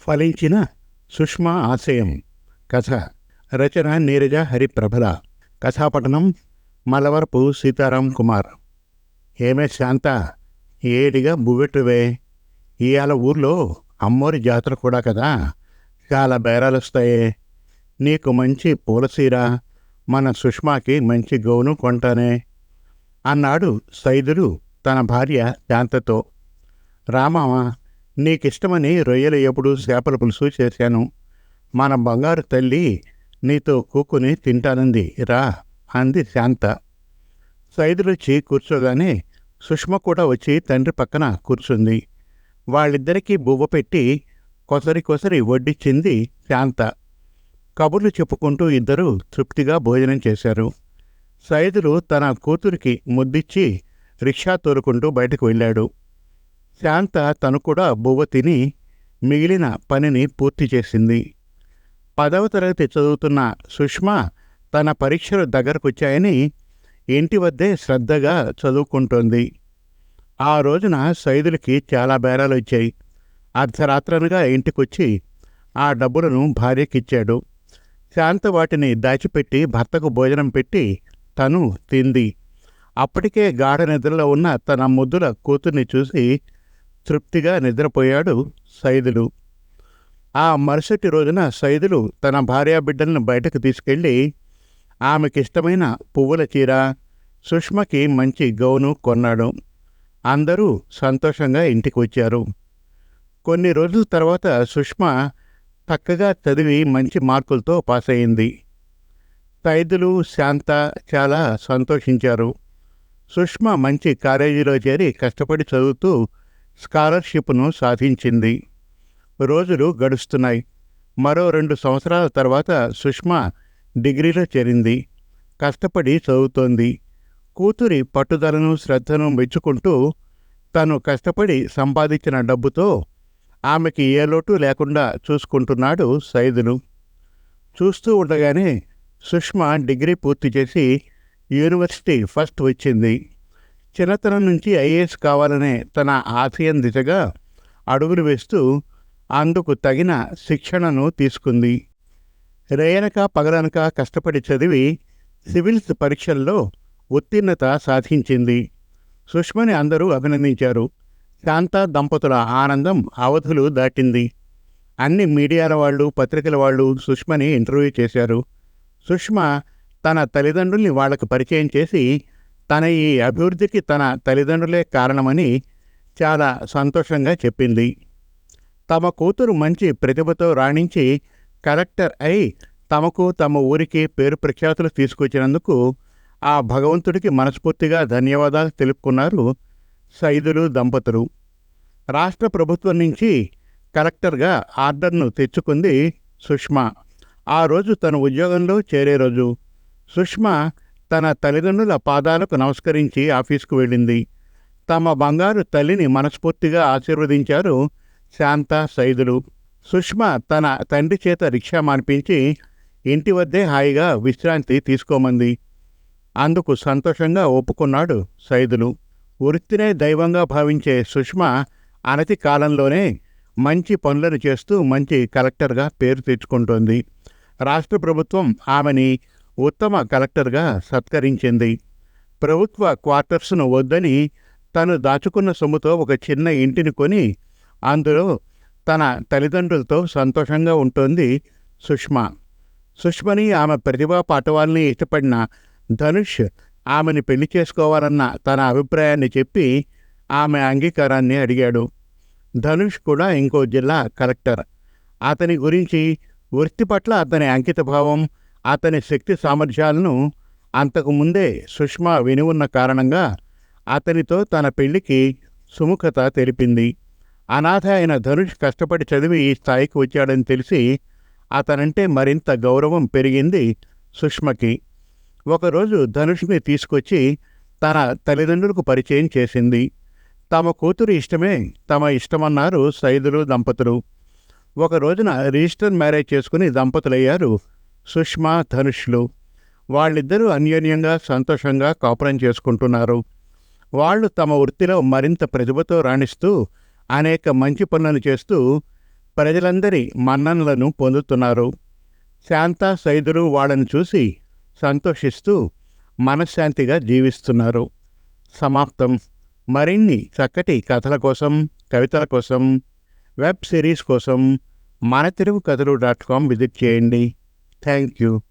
ఫలించిన సుష్మా ఆశయం. కథ రచన నీరజ హరిప్రభల. కథాపఠనం మలవరపు సీతారాం కుమార్. ఏమే శాంత, ఏడిగా బువ్వెట్టువే. ఇవాళ ఊర్లో అమ్మోరి జాతర కూడా కదా, చాలా బేరాలొస్తాయే. నీకు మంచి పూలసీర, మన సుష్మాకి మంచి గౌను కొంటానే అన్నాడు సైదులు తన భార్య శాంతతో. రామామ, నీకిష్టమని రొయ్యలు ఎప్పుడు చేపల పులుసు చేశాను. మన బంగారు తల్లి నీతో కూకుని తింటానంది, రా అంది శాంత. సైదులొచ్చి కూర్చోగానే సుష్మ కూడా వచ్చి తండ్రి పక్కన కూర్చుంది. వాళ్ళిద్దరికీ బువ్వ పెట్టి కొసరి కొసరి వడ్డిచ్చింది శాంత. కబుర్లు చెప్పుకుంటూ ఇద్దరూ తృప్తిగా భోజనం చేశారు. సైదులు తన కూతురికి ముద్దిచ్చి రిక్షా తోలుకుంటూ బయటకు వెళ్ళాడు. శాంత తను కూడా బువ్వ తిని మిగిలిన పనిని పూర్తి చేసింది. 10వ తరగతి చదువుతున్న సుష్మ తన పరీక్షలు దగ్గరకొచ్చాయని ఇంటి వద్దే శ్రద్ధగా చదువుకుంటోంది. ఆ రోజున సైదులకి చాలా బేరాలు వచ్చాయి. అర్ధరాత్రనగా ఇంటికొచ్చి ఆ డబ్బులను భార్యకిచ్చాడు. శాంత వాటిని దాచిపెట్టి భర్తకు భోజనం పెట్టి తను తింది. అప్పటికే గాఢ నిద్రలో ఉన్న తన ముద్దుల కూతుర్ని చూసి తృప్తిగా నిద్రపోయాడు సైదులు. ఆ మరుసటి రోజున సైదులు తన భార్యాబిడ్డలను బయటకు తీసుకెళ్ళి ఆమెకిష్టమైన పువ్వుల చీర, సుష్మకి మంచి గౌను కొన్నాడు. అందరూ సంతోషంగా ఇంటికి వచ్చారు. కొన్ని రోజుల తర్వాత సుష్మ చక్కగా చదివి మంచి మార్కులతో పాస్ అయింది. సైదులు, శాంత చాలా సంతోషించారు. సుష్మ మంచి కాలేజీలో చేరి కష్టపడి చదువుతూ స్కాలర్షిప్ను సాధించింది. రోజులు గడుస్తున్నాయి. మరో 2 సంవత్సరాల తర్వాత సుష్మ డిగ్రీలో చేరింది. కష్టపడి చదువుతోంది. కూతురి పట్టుదలను, శ్రద్ధను మెచ్చుకుంటూ తను కష్టపడి సంపాదించిన డబ్బుతో ఆమెకి ఏ లోటు లేకుండా చూసుకుంటున్నాడు సైదులు. చూస్తూ ఉండగానే సుష్మ డిగ్రీ పూర్తి చేసి యూనివర్సిటీ ఫస్ట్ వచ్చింది. చిన్నతనం నుంచి ఐఏఎస్ కావాలనే తన ఆశయం దిశగా అడుగులు వేస్తూ అందుకు తగిన శిక్షణను తీసుకుంది. రేయనక పగలనక కష్టపడి చదివి సివిల్స్ పరీక్షల్లో ఉత్తీర్ణత సాధించింది. సుష్మని అందరూ అభినందించారు. శాంత దంపతుల ఆనందం అవధులు దాటింది. అన్ని మీడియాల వాళ్ళు, పత్రికల వాళ్ళు సుష్మని ఇంటర్వ్యూ చేశారు. సుష్మ తన తల్లిదండ్రుల్ని వాళ్లకు పరిచయం చేసి తన ఈ అభివృద్ధికి తన తల్లిదండ్రులే కారణమని చాలా సంతోషంగా చెప్పింది. తమ కూతురు మంచి ప్రతిభతో రాణించి కలెక్టర్ అయి తమకు, తమ ఊరికి పేరు ప్రఖ్యాతులు తీసుకొచ్చినందుకు ఆ భగవంతుడికి మనస్ఫూర్తిగా ధన్యవాదాలు తెలుపుకున్నారు సైదులు దంపతులు. రాష్ట్ర ప్రభుత్వం నుంచి కలెక్టర్గా ఆర్డర్ను తెచ్చుకుంది సుష్మ. ఆ రోజు తన ఉద్యోగంలో చేరే రోజు. సుష్మ తన తల్లిదండ్రుల పాదాలకు నమస్కరించి ఆఫీసుకు వెళ్ళింది. తమ బంగారు తల్లిని మనస్ఫూర్తిగా ఆశీర్వదించారు శాంత, సైదులు. సుష్మ తన తండ్రి చేత రిక్షా మాన్పించి ఇంటి వద్దే హాయిగా విశ్రాంతి తీసుకోమంది. అందుకు సంతోషంగా ఒప్పుకున్నాడు సైదులు. వృత్తినే దైవంగా భావించే సుష్మ అనతి కాలంలోనే మంచి పనులను చేస్తూ మంచి కలెక్టర్గా పేరు తెచ్చుకుంటోంది. రాష్ట్ర ప్రభుత్వం ఆమెని ఉత్తమ కలెక్టర్గా సత్కరించింది. ప్రభుత్వ క్వార్టర్స్ను వద్దని తను దాచుకున్న సొమ్ముతో ఒక చిన్న ఇంటిని కొని అందులో తన తల్లిదండ్రులతో సంతోషంగా ఉంటోంది సుష్మ. సుష్మని, ఆమె ప్రతిభా పాఠవాల్ని ఇష్టపడిన ధనుష్ ఆమెని పెళ్లి చేసుకోవాలన్న తన అభిప్రాయాన్ని చెప్పి ఆమె అంగీకారాన్ని అడిగాడు. ధనుష్ కూడా ఇంకో జిల్లా కలెక్టర్. అతని గురించి, వృత్తి పట్ల అతని అంకితభావం, అతని శక్తి సామర్థ్యాలను అంతకుముందే సుష్మ విని ఉన్న కారణంగా అతనితో తన పెళ్లికి సుముఖత తెలిపింది. అనాథ అయిన ధనుష్ కష్టపడి చదివి ఈ స్థాయికి వచ్చాడని తెలిసి అతనంటే మరింత గౌరవం పెరిగింది సుష్మకి. ఒకరోజు ధనుష్ని తీసుకొచ్చి తన తల్లిదండ్రులకు పరిచయం చేసింది. తమ కూతురు ఇష్టమే తమ ఇష్టమన్నారు సైదులు దంపతులు. ఒక రోజున రిజిస్టర్ మ్యారేజ్ చేసుకుని దంపతులయ్యారు సుష్మ, ధనుష్లు. వాళ్ళిద్దరూ అన్యోన్యంగా సంతోషంగా కాపురం చేసుకుంటున్నారు. వాళ్ళు తమ వృత్తిలో మరింత ప్రతిభతో రాణిస్తూ అనేక మంచి పనులను చేస్తూ ప్రజలందరి మన్ననలను పొందుతున్నారు. శాంత, సైదులు వాళ్ళని చూసి సంతోషిస్తూ మనశ్శాంతిగా జీవిస్తున్నారు. సమాప్తం. మరిన్ని చక్కటి కథల కోసం, కవితల కోసం, వెబ్ సిరీస్ కోసం మన తెలుగు కథలు.com విజిట్ చేయండి. Thank you.